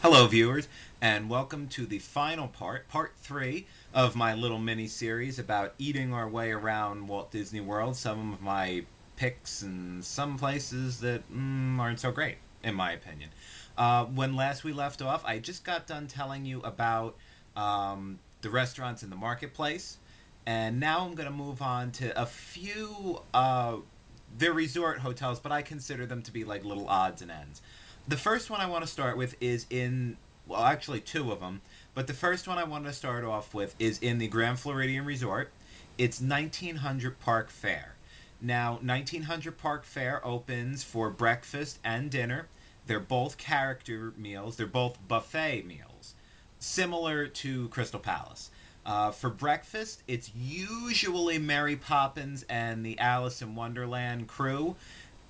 Hello, viewers, and welcome to the final part three of my little mini series about eating our way around Walt Disney World. Some of my picks and some places that aren't so great, in my opinion. When last we left off, I just got done telling you about the restaurants in the marketplace, and now I'm going to move on to a few. They're resort hotels, but I consider them to be like little odds and ends. The first one I want to start with is in, well, actually two of them, but the first one I want to start off with is in the Grand Floridian Resort. It's 1900 Park Fare. Now, 1900 Park Fare opens for breakfast and dinner. They're both character meals, they're both buffet meals, similar to Crystal Palace. For breakfast, it's usually Mary Poppins and the Alice in Wonderland crew,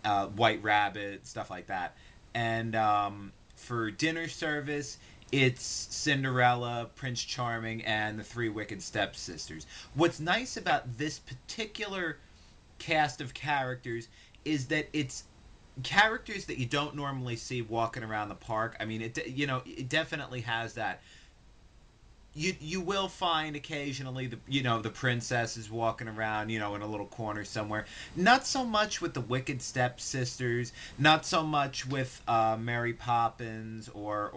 White Rabbit, stuff like that. And for dinner service, it's Cinderella, Prince Charming, and the Three Wicked Stepsisters. What's nice about this particular cast of characters is that it's characters that you don't normally see walking around the park. I mean, it definitely has that. You will find occasionally the princesses walking around in a little corner somewhere. Not so much with the Wicked Stepsisters, not so much with Mary Poppins or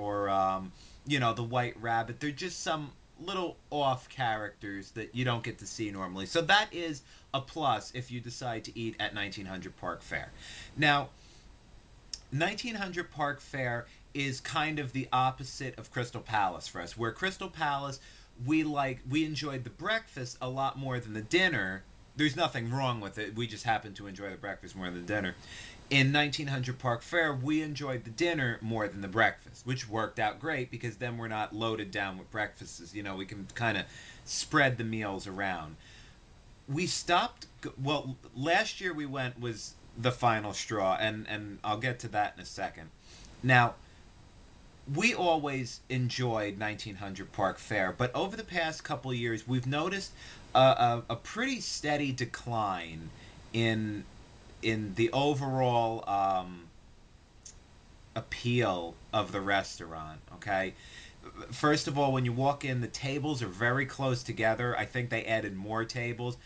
the White Rabbit. They're just some little off characters that you don't get to see normally. So that is a plus if you decide to eat at 1900 Park Fair. Now, 1900 Park Fair is kind of the opposite of Crystal Palace for us. Where Crystal Palace, we enjoyed the breakfast a lot more than the dinner. There's nothing wrong with it. We just happen to enjoy the breakfast more than the dinner. In 1900 Park Fair, we enjoyed the dinner more than the breakfast, which worked out great because then we're not loaded down with breakfasts. We can kind of spread the meals around. We stopped. Well, last year we went was the final straw, and I'll get to that in a second. Now, we always enjoyed 1900 Park Fair, but over the past couple of years, we've noticed a pretty steady decline in the overall appeal of the restaurant. Okay, first of all, when you walk in, the tables are very close together. I think they added more tables.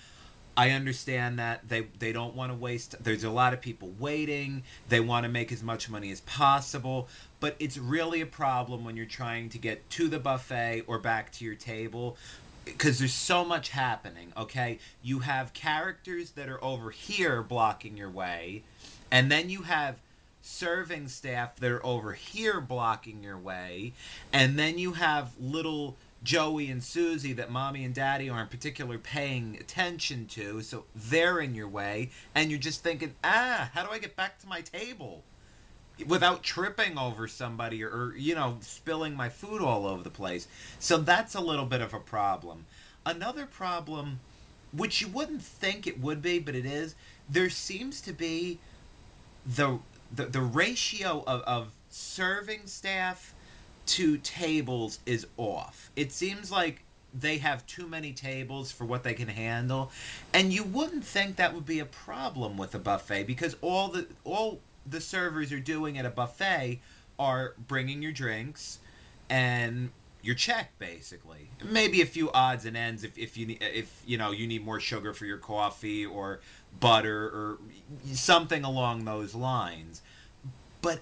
I understand that they don't want to waste. There's a lot of people waiting. They want to make as much money as possible, but it's really a problem when you're trying to get to the buffet or back to your table because there's so much happening. Okay, you have characters that are over here blocking your way, and then you have serving staff that are over here blocking your way, and then you have little Joey and Susie that mommy and daddy aren't particularly paying attention to, so they're in your way, and you're just thinking, how do I get back to my table without tripping over somebody or spilling my food all over the place? So that's a little bit of a problem. Another problem, which you wouldn't think it would be, but it is, there seems to be the the ratio of serving staff to tables is off. It seems like they have too many tables for what they can handle, and you wouldn't think that would be a problem with a buffet because all the servers are doing at a buffet are bringing your drinks and your check basically. Maybe a few odds and ends if you need more sugar for your coffee or butter or something along those lines. But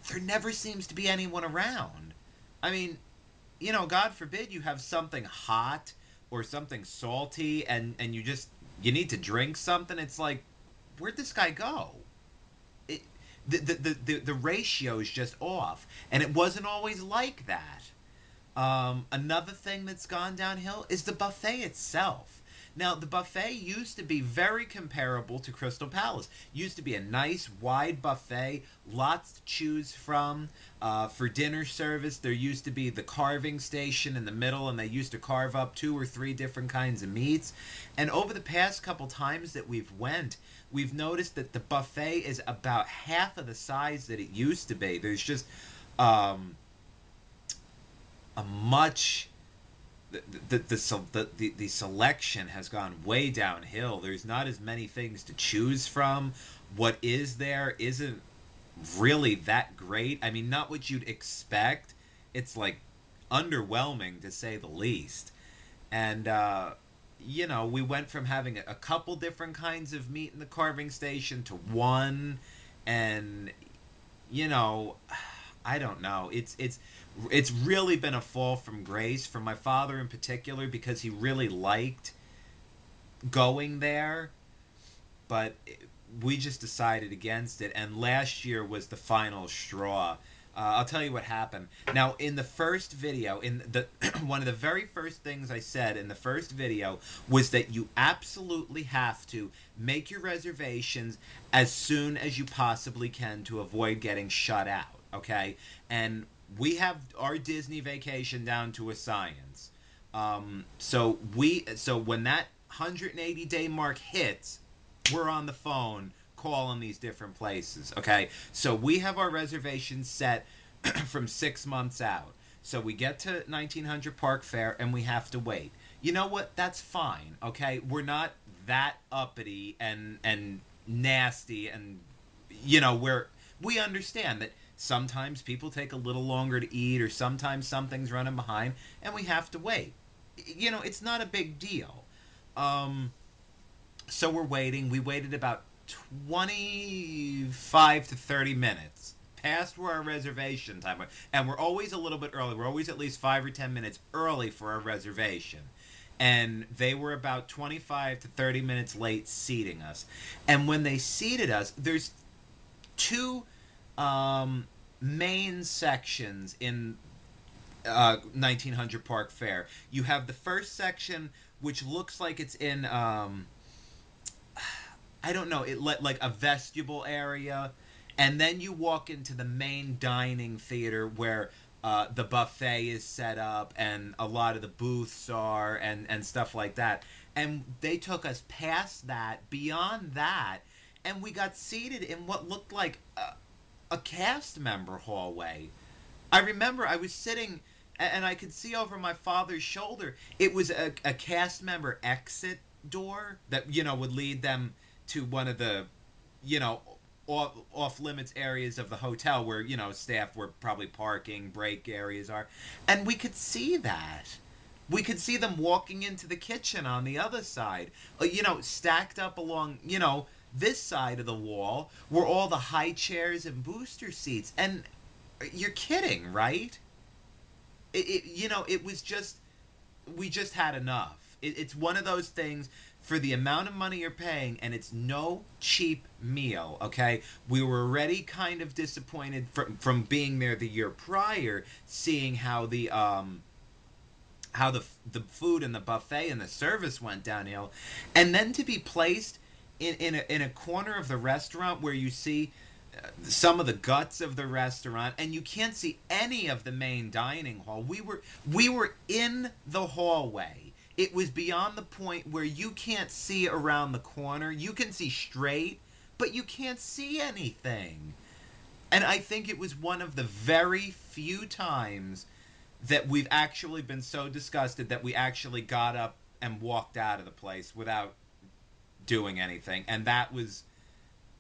there never seems to be anyone around. I mean, God forbid you have something hot or something salty and you need to drink something. It's like, where'd this guy go? It the ratio is just off, and it wasn't always like that. Another thing that's gone downhill is the buffet itself. Now, the buffet used to be very comparable to Crystal Palace. Used to be a nice, wide buffet, lots to choose from. For dinner service, there used to be the carving station in the middle, and they used to carve up two or three different kinds of meats. And over the past couple times that we've noticed that the buffet is about half of the size that it used to be. There's just um, a much the selection has gone way downhill. There's not as many things to choose from. What is there isn't really that great. I mean, not what you'd expect it's like underwhelming to say the least. And we went from having a couple different kinds of meat in the carving station to one, and you know, I don't know. It's really been a fall from grace for my father in particular because he really liked going there, but we just decided against it. And last year was the final straw. I'll tell you what happened. Now, in the first video, in the one of the very first things I said in the first video was that you absolutely have to make your reservations as soon as you possibly can to avoid getting shut out. Okay, and we have our Disney vacation down to a science. So when that 180-day mark hits, we're on the phone calling these different places. Okay, so we have our reservations set from 6 months out. So we get to 1900 Park Fair and we have to wait. You know what? That's fine. Okay, we're not that uppity and nasty, and we understand that sometimes people take a little longer to eat, or sometimes something's running behind, and we have to wait. It's not a big deal. Um, so we're waiting. We waited about 25 to 30 minutes past where our reservation time was. And we're always a little bit early. We're always at least 5 or 10 minutes early for our reservation. And they were about 25 to 30 minutes late seating us. And when they seated us, there's two main sections in 1900 Park Fair. You have the first section, which looks like it's in I don't know, like a vestibule area, and then you walk into the main dining theater where the buffet is set up and a lot of the booths are and stuff like that. And they took us past that, beyond that, and we got seated in what looked like a cast member hallway. I remember I was sitting and I could see over my father's shoulder. It was a cast member exit door that would lead them to one of the you know off limits areas of the hotel where staff were probably parking break areas are, and we could see that. We could see them walking into the kitchen on the other side, stacked up along this side of the wall were all the high chairs and booster seats. And you're kidding, right? It was just, we just had enough. It's one of those things, for the amount of money you're paying, and it's no cheap meal. Okay, we were already kind of disappointed from being there the year prior, seeing how the food and the buffet and the service went downhill, and then to be placed in a corner of the restaurant where you see some of the guts of the restaurant, and you can't see any of the main dining hall. We were in the hallway. It was beyond the point where you can't see around the corner. You can see straight, but you can't see anything. And I think it was one of the very few times that we've actually been so disgusted that we actually got up and walked out of the place without doing anything. And that was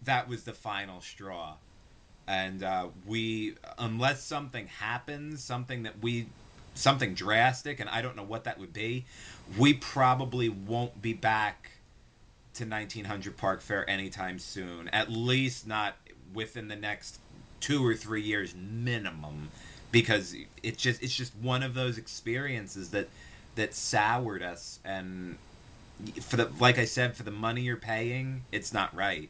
the final straw. And we, unless something happens, something drastic, and I don't know what that would be, we probably won't be back to 1900 Park Fair anytime soon. At least not within the next 2 or 3 years minimum, because it's just one of those experiences that soured us. And for the like I said, for the money you're paying, it's not right.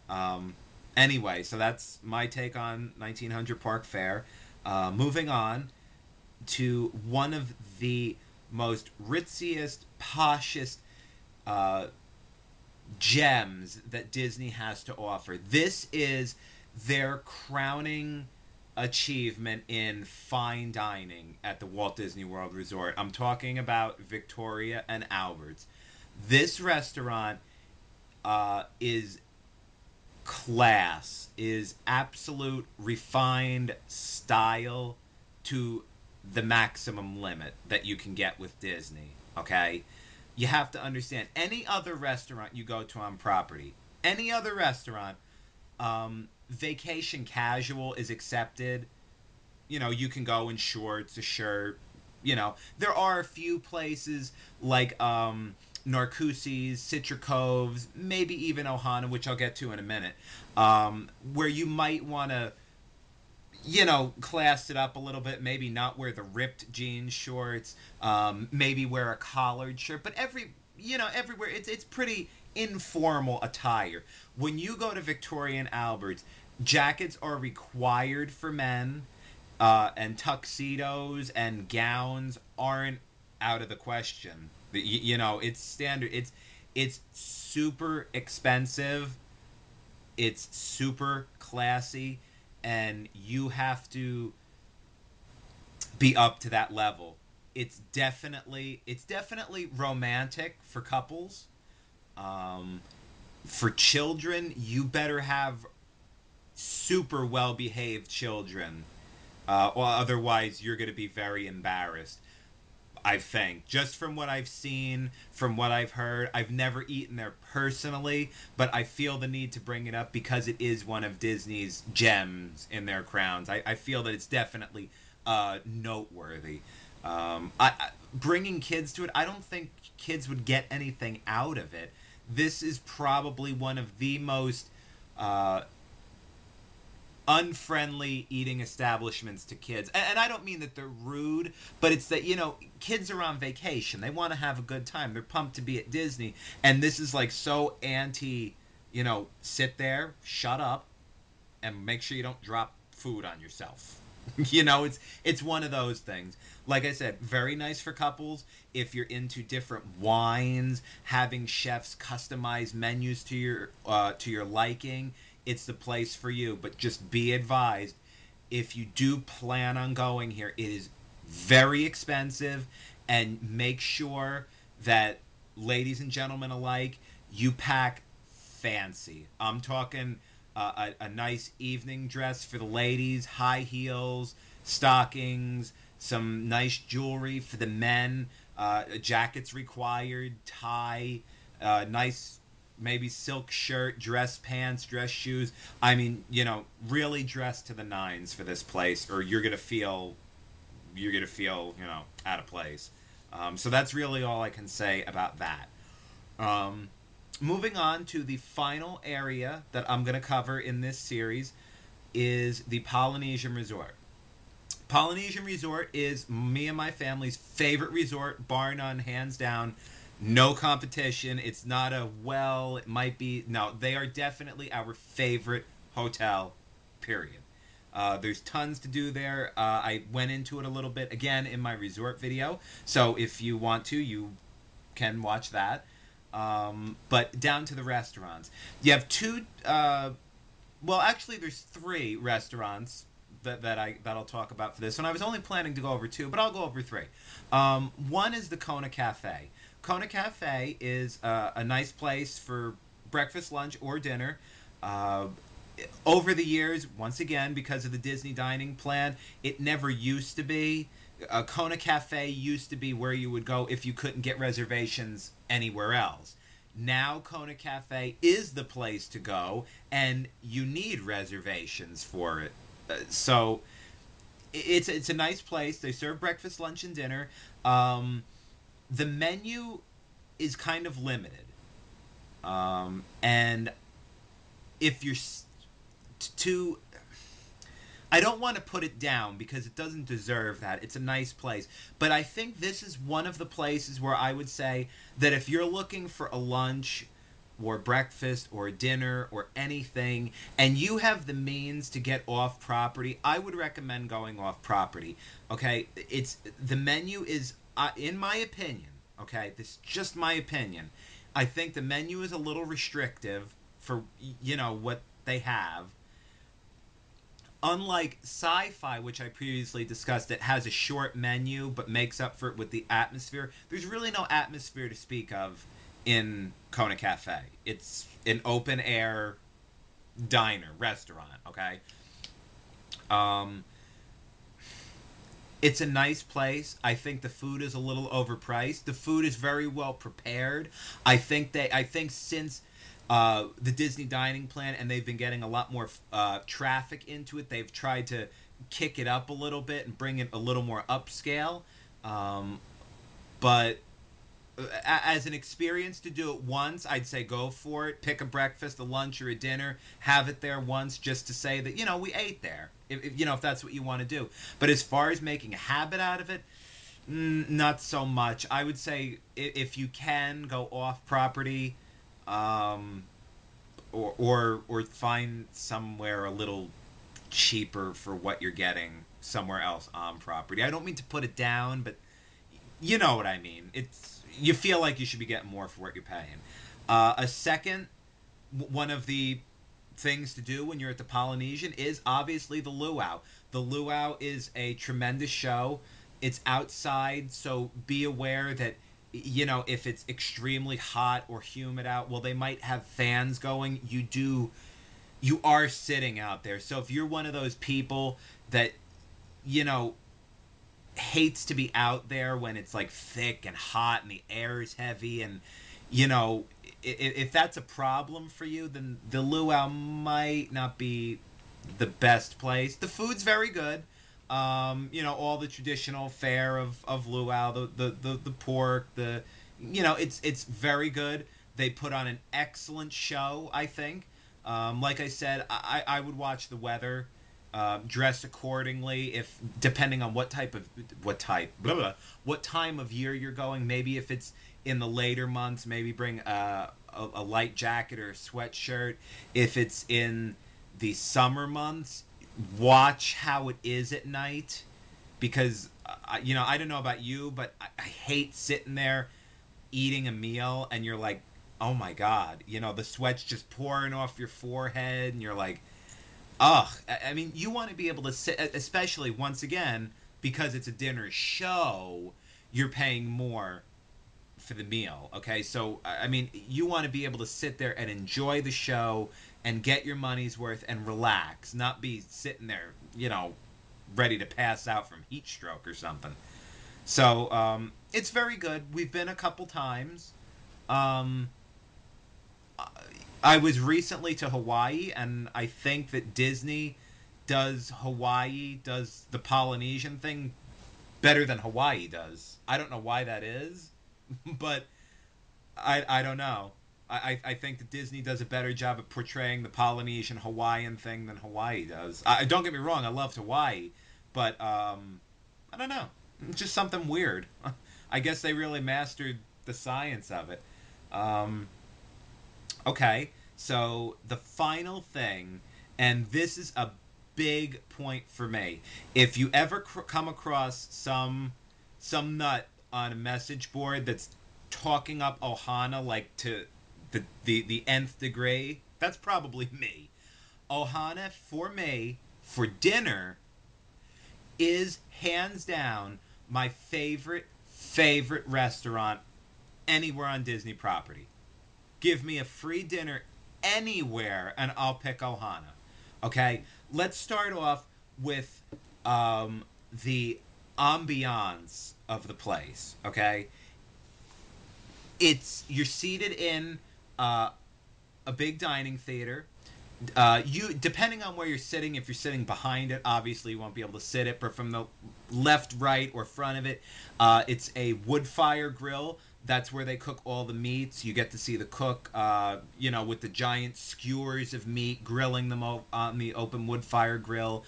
Um, anyway, so that's my take on 1900 Park Fair. Moving on to one of the most ritziest, poshest uh, gems that Disney has to offer. This is their crowning achievement in fine dining at the Walt Disney World Resort. I'm talking about Victoria and Albert's. This restaurant is class, is absolute refined style to the maximum limit that you can get with Disney. Okay, you have to understand, any other restaurant you go to on property, any other restaurant, vacation casual is accepted, you can go in shorts, a shirt. There are a few places like Narcoossee's, Citra Coves, maybe even Ohana, which I'll get to in a minute, where you might want to class it up a little bit. Maybe not wear the ripped jean shorts. Maybe wear a collared shirt. But everywhere it's pretty informal attire. When you go to Victoria and Albert's, jackets are required for men, and tuxedos and gowns aren't out of the question. It's standard. It's super expensive, it's super classy, and you have to be up to that level. It's definitely romantic for couples. Um, for children, you better have super well behaved children, or otherwise you're going to be very embarrassed. I think. Just from what I've seen, from what I've heard, I've never eaten there personally, but I feel the need to bring it up because it is one of Disney's gems in their crowns. I feel that it's definitely noteworthy. Bringing kids to it, I don't think kids would get anything out of it. This is probably one of the most uh, unfriendly eating establishments to kids. And I don't mean that they're rude, but it's that, kids are on vacation. They want to have a good time. They're pumped to be at Disney. And this is like so anti, sit there, shut up, and make sure you don't drop food on yourself. It's one of those things. Like I said, very nice for couples if you're into different wines, having chefs customize menus to your liking. It's the place for you. But just be advised, if you do plan on going here, it is very expensive, and make sure that, ladies and gentlemen alike, you pack fancy. I'm talking a nice evening dress for the ladies, high heels, stockings, some nice jewelry for the men, jackets required, tie, nice maybe silk shirt, dress pants, dress shoes. I mean, really dress to the nines for this place, or you're gonna feel out of place. So that's really all I can say about that. Um, Moving on to the final area that I'm going to cover in this series is the Polynesian Resort. Polynesian Resort is me and my family's favorite resort, bar none, hands down. No competition. It's not a well, it might be. No, they are definitely our favorite hotel, period. There's tons to do there. I went into it a little bit again in my resort video. So if you want to, you can watch that. But down to the restaurants. You have two. Well, actually, there's three restaurants that I'll talk about for this. And I was only planning to go over two, but I'll go over three. One is the Kona Cafe. Kona Cafe is a nice place for breakfast, lunch, or dinner. Uh, Over the years, once again, because of the Disney dining plan, it never used to be. Kona Cafe used to be where you would go if you couldn't get reservations anywhere else. Now Kona Cafe is the place to go, and you need reservations for it. So it's a nice place. They serve breakfast, lunch, and dinner. The menu is kind of limited, and if you're too, I don't want to put it down because it doesn't deserve that. It's a nice place. But I think this is one of the places where I would say that if you're looking for a lunch or breakfast or dinner or anything, and you have the means to get off property, I would recommend going off property. Okay? The menu is, in my opinion, okay, this is just my opinion. I think the menu is a little restrictive for, what they have. Unlike Sci-Fi, which I previously discussed, that has a short menu but makes up for it with the atmosphere, there's really no atmosphere to speak of in Kona Cafe. It's an open air diner, restaurant, okay? Um, it's a nice place. I think the food is a little overpriced. The food is very well prepared. I think since the Disney dining plan, and they've been getting a lot more traffic into it, they've tried to kick it up a little bit and bring it a little more upscale. Um, but as an experience to do it once, I'd say go for it. Pick a breakfast, a lunch, or a dinner. Have it there once, just to say that we ate there. If that's what you want to do. But as far as making a habit out of it, not so much. I would say if you can go off property, um, or find somewhere a little cheaper for what you're getting somewhere else on property. I don't mean to put it down, but you know what I mean. It's you feel like you should be getting more for what you're paying. A second one of the things to do when you're at the Polynesian is obviously the luau. The luau is a tremendous show. It's outside, so be aware that if it's extremely hot or humid out, well, they might have fans going. You are sitting out there. So if you're one of those people that you know hates to be out there when it's like thick and hot and the air is heavy, and you know if that's a problem for you, then the luau might not be the best place. The food's very good. All the traditional fare of luau, the pork, it's very good. They put on an excellent show, I think. Like I said, I would watch the weather, dress accordingly. If depending on blah, blah, what time of year you're going. Maybe if it's in the later months, maybe bring a light jacket or a sweatshirt. If it's in the summer months, watch how it is at night, because I don't know about you, but I hate sitting there eating a meal and you're like, oh my god, the sweat's just pouring off your forehead and you're like, ugh. I mean, you want to be able to sit, especially once again, because it's a dinner show, you're paying more for the meal. Okay, so I mean, you want to be able to sit there and enjoy the show and get your money's worth and relax, not be sitting there, ready to pass out from heat stroke or something. So it's very good. We've been a couple times. Um, I was recently to Hawaii, and I think that Disney does the Polynesian thing better than Hawaii does. I don't know why that is, but I don't know. I think that Disney does a better job of portraying the Polynesian Hawaiian thing than Hawaii does. Don't get me wrong, I loved Hawaii, but I don't know. It's just something weird. I guess they really mastered the science of it. Um, okay, so the final thing, and this is a big point for me. If you ever come across some nut on a message board that's talking up Ohana like to the nth degree, that's probably me. Ohana for me for dinner is hands down my favorite restaurant anywhere on Disney property. Give me a free dinner anywhere and I'll pick Ohana. Okay, let's start off with the ambiance of the place. Okay, you're seated in uh, a big dining theater. You depending on where you're sitting, if you're sitting behind it, obviously you won't be able to sit it, but from the left, right, or front of it, it's a wood fire grill. That's where they cook all the meats. You get to see the cook, with the giant skewers of meat, grilling them on the open wood fire grill.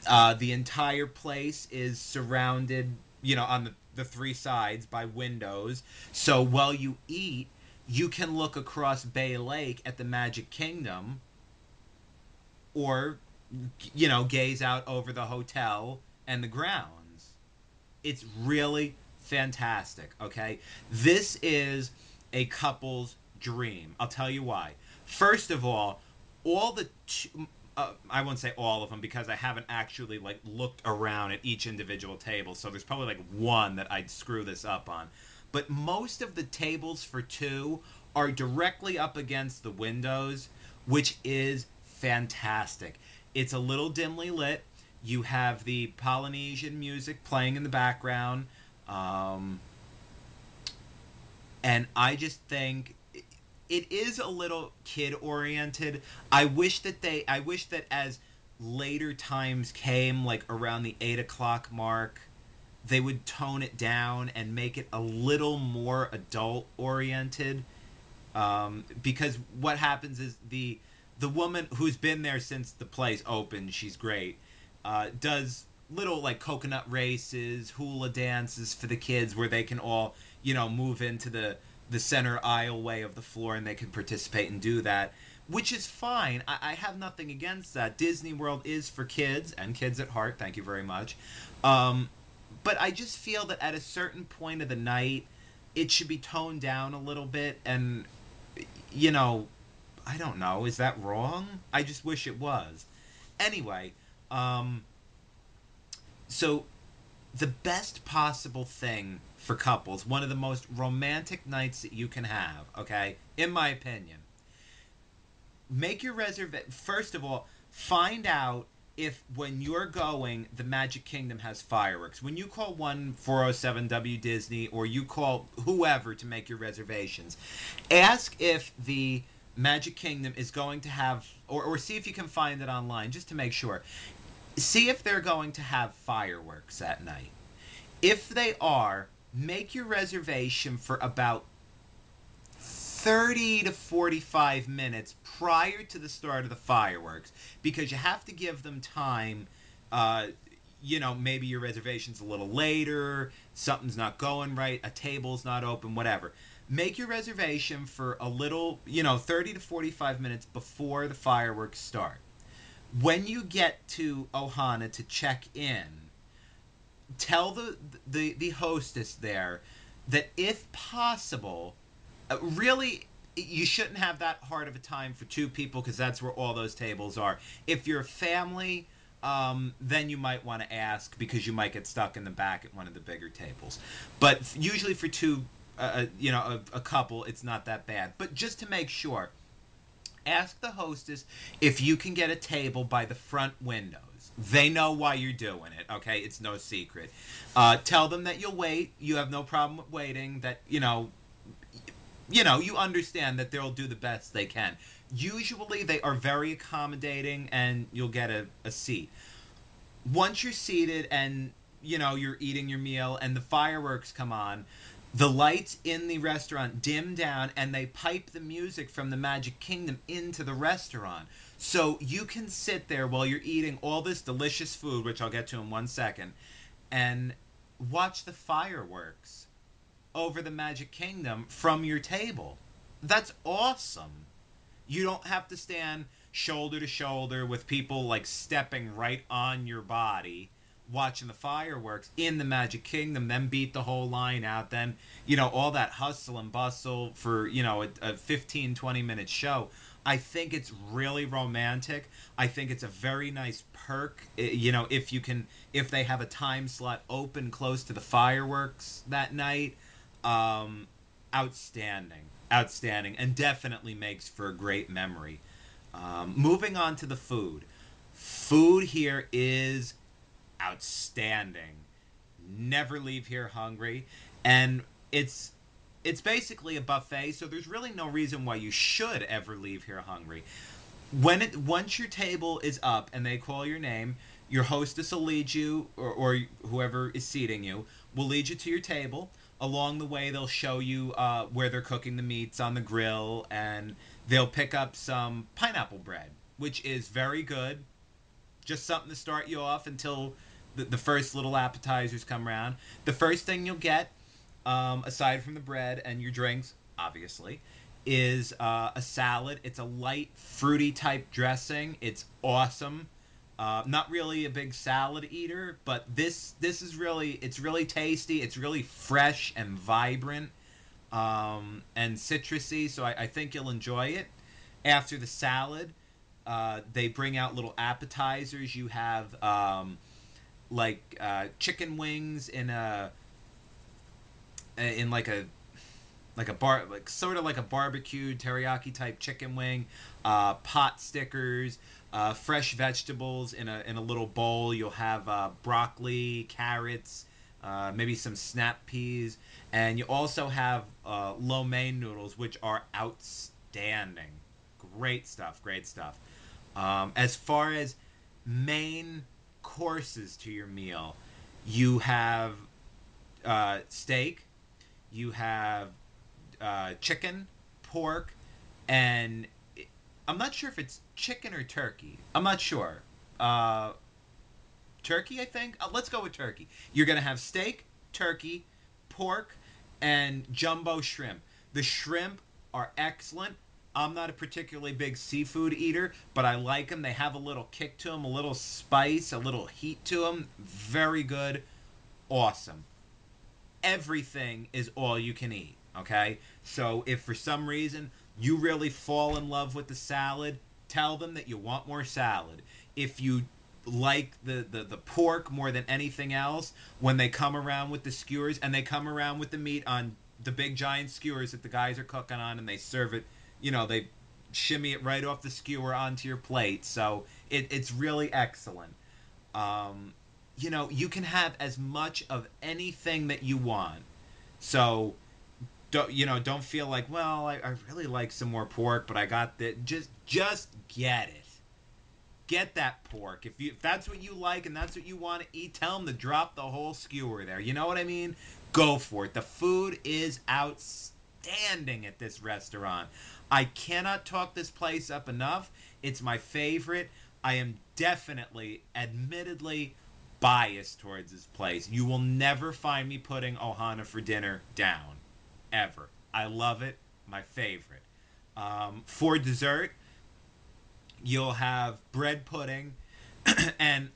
The entire place is surrounded, on the three sides by windows. So while you eat, you can look across Bay Lake at the Magic Kingdom, or gaze out over the hotel and the grounds. It's really fantastic. Okay, this is a couple's dream. I'll tell you why. First of all the I won't say all of them because I haven't actually like looked around at each individual table, so there's probably like one that I'd screw this up on. But most of the tables for two are directly up against the windows, which is fantastic. It's a little dimly lit. You have the Polynesian music playing in the background. Um, and I just think it is a little kid oriented. I wish that as later times came, like around the 8 o'clock mark, they would tone it down and make it a little more adult oriented. Because what happens is the woman who's been there since the place opened, she's great, does little like coconut races, hula dances for the kids where they can all, move into the center aisleway of the floor and they can participate and do that, which is fine. I have nothing against that. Disney World is for kids and kids at heart. Thank you very much. Um, but I just feel that at a certain point of the night, it should be toned down a little bit. And, you know, I don't know. Is that wrong? I just wish it was. Anyway, um, so the best possible thing for couples, one of the most romantic nights that you can have, okay, in my opinion, make your reservation. First of all, find out if when you're going, the Magic Kingdom has fireworks. When you call 1-407 W Disney or you call whoever to make your reservations, ask if the Magic Kingdom is going to have, or see if you can find it online just to make sure. See if they're going to have fireworks that night. If they are, make your reservation for about 30 to 45 minutes prior to the start of the fireworks, because you have to give them time. Maybe your reservation's a little later, something's not going right, a table's not open, whatever. Make your reservation for a little, 30 to 45 minutes before the fireworks start. When you get to Ohana to check in, tell the hostess there that if possible, really, you shouldn't have that hard of a time for two people because that's where all those tables are. If you're a family, then you might want to ask because you might get stuck in the back at one of the bigger tables. But usually for two, a couple, it's not that bad. But just to make sure, ask the hostess if you can get a table by the front windows. They know why you're doing it, okay? It's no secret. Tell them that you'll wait. You have no problem with waiting. That, you understand that they'll do the best they can. Usually they are very accommodating and you'll get a seat. Once you're seated and, you're eating your meal and the fireworks come on, the lights in the restaurant dim down and they pipe the music from the Magic Kingdom into the restaurant. So you can sit there while you're eating all this delicious food, which I'll get to in 1 second, and watch the fireworks over the Magic Kingdom from your table. That's awesome. You don't have to stand shoulder to shoulder with people like stepping right on your body watching the fireworks in the Magic Kingdom, then beat the whole line out, then, all that hustle and bustle for, a 15, 20-minute show. I think it's really romantic. I think it's a very nice perk, if they have a time slot open close to the fireworks that night. um, Outstanding, outstanding, and definitely makes for a great memory. Moving on to the food. Food here is outstanding. Never leave here hungry, and it's it's basically a buffet, so there's really no reason why you should ever leave here hungry. Once your table is up and they call your name, your hostess will lead you, or whoever is seating you will lead you to your table. Along the way, they'll show you where they're cooking the meats on the grill, and they'll pick up some pineapple bread, which is very good. Just something to start you off until the first little appetizers come around. The first thing you'll get, aside from the bread and your drinks, obviously, is a salad. It's a light, fruity type dressing. It's awesome. Not really a big salad eater, but this is it's really tasty. It's really fresh and vibrant, and citrusy. So I think you'll enjoy it. After the salad, they bring out little appetizers. You have chicken wings in like a bar, like sort of like a barbecue teriyaki type chicken wing, pot stickers, fresh vegetables in a little bowl. You'll have broccoli, carrots, maybe some snap peas, and you also have lo mein noodles, which are outstanding. Great stuff, great stuff. As far as main courses to your meal. You have steak, you have chicken, pork, and I'm not sure if it's chicken or turkey. I'm not sure. Uh, Turkey, I think. Let's go with turkey. You're gonna have steak, turkey, pork, and jumbo shrimp. The shrimp are excellent. I'm not a particularly big seafood eater, but I like them. They have a little kick to them, a little spice, a little heat to them. Very good. Awesome. Everything is all you can eat. Okay? So if for some reason you really fall in love with the salad, tell them that you want more salad. If you like the pork more than anything else, when they come around with the skewers, and they come around with the meat on the big giant skewers that the guys are cooking on, and they serve it, they shimmy it right off the skewer onto your plate. So it's really excellent. um, you can have as much of anything that you want. So don't feel like, well, I really like some more pork, but I got that. Just get it. Get that pork. If that's what you like and that's what you want to eat, tell them to drop the whole skewer there. You know what I mean? Go for it. The food is outstanding at this restaurant. I cannot talk this place up enough. It's my favorite. I am definitely, admittedly, biased towards this place. You will never find me putting Ohana for dinner down. Ever. I love it. My favorite. For dessert, you'll have bread pudding, and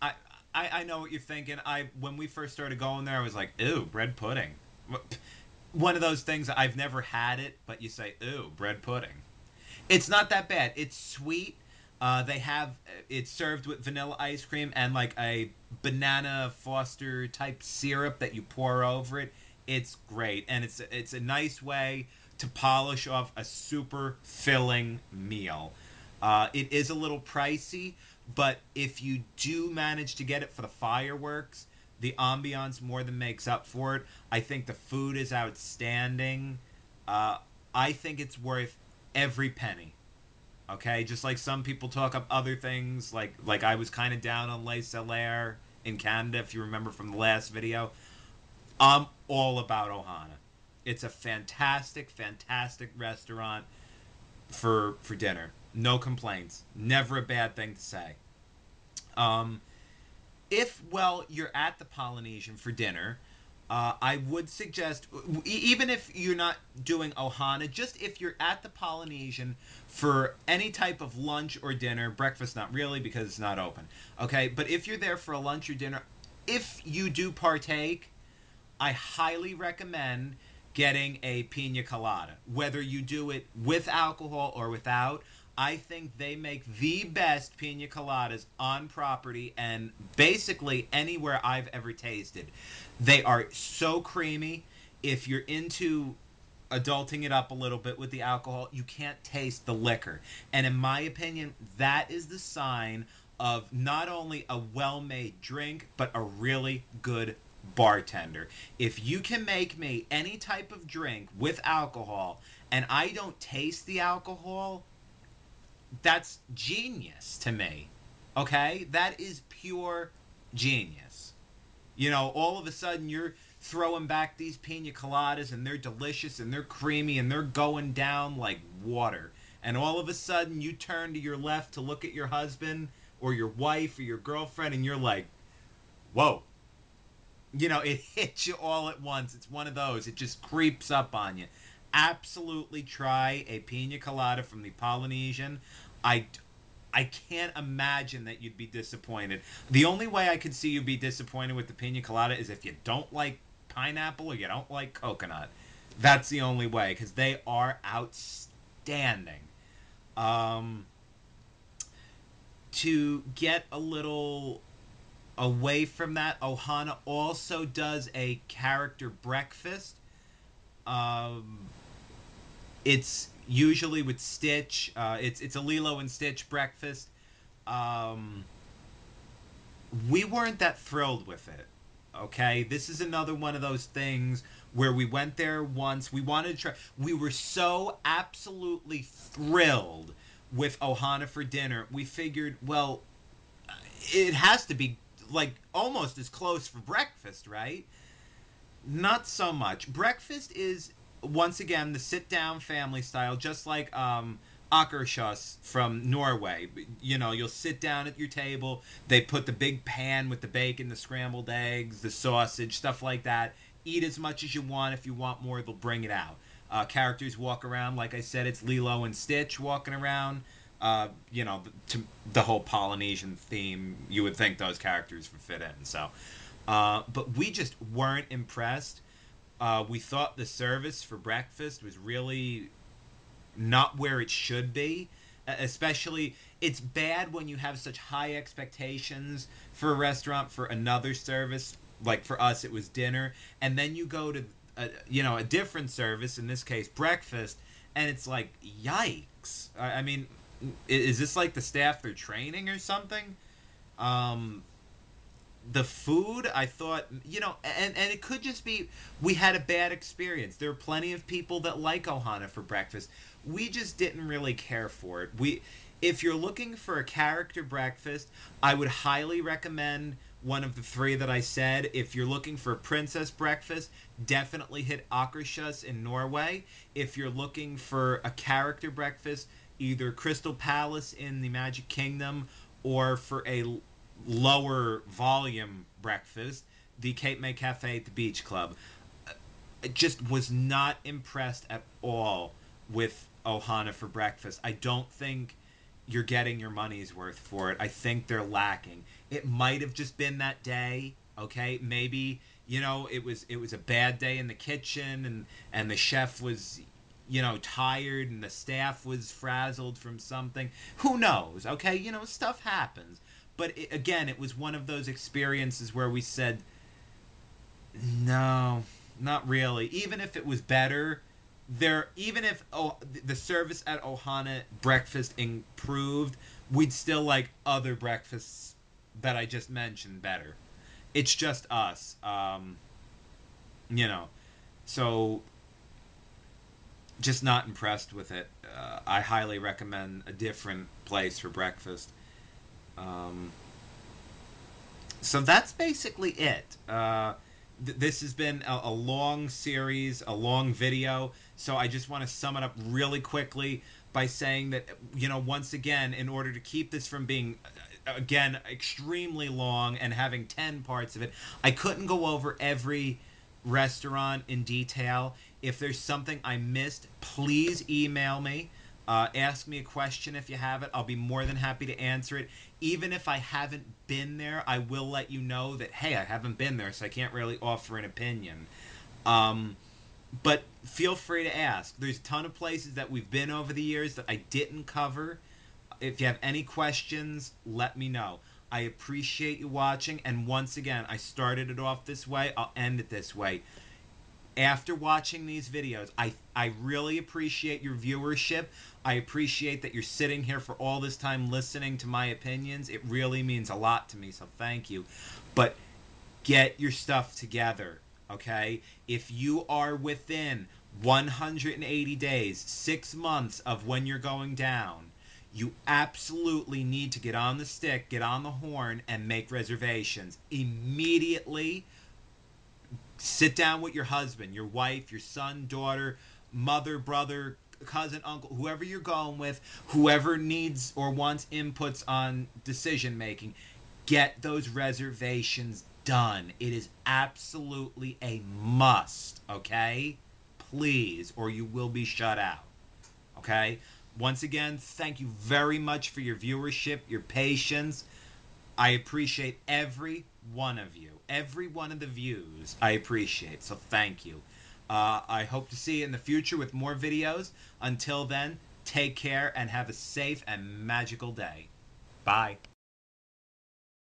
I know what you're thinking. When we first started going there, I was like, ooh, bread pudding. One of those things, I've never had it, but you say, ooh, bread pudding. It's not that bad. It's sweet. They have it's served with vanilla ice cream and like a banana Foster type syrup that you pour over it. It's great, and it's a nice way to polish off a super filling meal. It is a little pricey, but if you do manage to get it for the fireworks, the ambiance more than makes up for it. I think the food is outstanding. Uh, I think it's worth every penny. Okay, just like some people talk up other things, like I was kind of down on Les Salaire in Canada, if you remember from the last video. I'm all about Ohana. It's a fantastic, fantastic restaurant for dinner. No complaints. Never a bad thing to say. Um, if you're at the Polynesian for dinner, I would suggest, even if you're not doing Ohana, just if you're at the Polynesian for any type of lunch or dinner, breakfast not really because it's not open. Okay, but if you're there for a lunch or dinner, if you do partake, I highly recommend getting a pina colada. Whether you do it with alcohol or without, I think they make the best pina coladas on property and basically anywhere I've ever tasted. They are so creamy. If you're into adulting it up a little bit with the alcohol, you can't taste the liquor. And in my opinion, that is the sign of not only a well made drink, but a really good bartender. If you can make me any type of drink with alcohol and I don't taste the alcohol, that's genius to me. Okay? That is pure genius. All of a sudden you're throwing back these pina coladas and they're delicious and they're creamy and they're going down like water. And all of a sudden you turn to your left to look at your husband or your wife or your girlfriend and you're like, whoa. It hits you all at once. It's one of those. It just creeps up on you. Absolutely try a pina colada from the Polynesian. I I can't imagine that you'd be disappointed. The only way I could see you be disappointed with the pina colada is if you don't like pineapple or you don't like coconut. That's the only way because they are outstanding. Um, to get a little away from that, Ohana also does a character breakfast. Um, it's usually with Stitch. It's a Lilo and Stitch breakfast. Um, we weren't that thrilled with it. Okay, this is another one of those things where we went there once. We wanted to try. We were so absolutely thrilled with Ohana for dinner. We figured, well, it has to be like almost as close for breakfast, right? Not so much. Breakfast is once again the sit down family style, just like Akershus from Norway. You know, you'll sit down at your table. They put the big pan with the bacon, the scrambled eggs, the sausage, stuff like that. Eat as much as you want. If you want more, they'll bring it out. Characters walk around. Like I said, it's Lilo and Stitch walking around. You know, to the whole Polynesian theme, you would think those characters would fit in. So, but we just weren't impressed. We thought the service for breakfast was really not where it should be. Especially, it's bad when you have such high expectations for a restaurant for another service. Like for us, it was dinner, and then you go to a different service. In this case, breakfast, and it's like yikes. I mean, is this like the staff they're training or something? Um, the food, I thought, and it could just be we had a bad experience. There are plenty of people that like Ohana for breakfast. We just didn't really care for it. If you're looking for a character breakfast, I would highly recommend one of the three that I said. If you're looking for a princess breakfast, definitely hit Akershus in Norway. If you're looking for a character breakfast, either Crystal Palace in the Magic Kingdom, or for a lower volume breakfast, the Cape May Cafe at the Beach Club. I just was not impressed at all with Ohana for breakfast. I don't think you're getting your money's worth for it. I think they're lacking. It might have just been that day, okay? Maybe, it was a bad day in the kitchen, and the chef was tired, and the staff was frazzled from something. Who knows, okay? Stuff happens. But again, it was one of those experiences where we said, no, not really. Even if it was better, even if the service at Ohana breakfast improved, we'd still like other breakfasts that I just mentioned better. It's just us, you know. So just not impressed with it. I highly recommend a different place for breakfast. Um, so that's basically it. This has been a long series, a long video. So I just want to sum it up really quickly by saying that, once again, in order to keep this from being, again, extremely long and having 10 parts of it, I couldn't go over every restaurant in detail. If there's something I missed, please email me. Ask me a question if you have it. I'll be more than happy to answer it. Even if I haven't been there, I will let you know that, hey, I haven't been there, so I can't really offer an opinion. Um, but feel free to ask. There's a ton of places that we've been over the years that I didn't cover. If you have any questions, let me know. I appreciate you watching, and once again, I started it off this way, I'll end it this way. After watching these videos, I really appreciate your viewership. I appreciate that you're sitting here for all this time listening to my opinions. It really means a lot to me, so thank you. But get your stuff together, okay? If you are within 180 days, 6 months of when you're going down, you absolutely need to get on the stick, get on the horn, and make reservations immediately. Sit down with your husband, your wife, your son, daughter, mother, brother, cousin, uncle, whoever you're going with, whoever needs or wants inputs on decision making. Get those reservations done. It is absolutely a must, okay? Please, or you will be shut out, okay? Once again, thank you very much for your viewership, your patience. I appreciate every one of you. Every one of the views I appreciate. So thank you. I hope to see you in the future with more videos. Until then, take care and have a safe and magical day. Bye.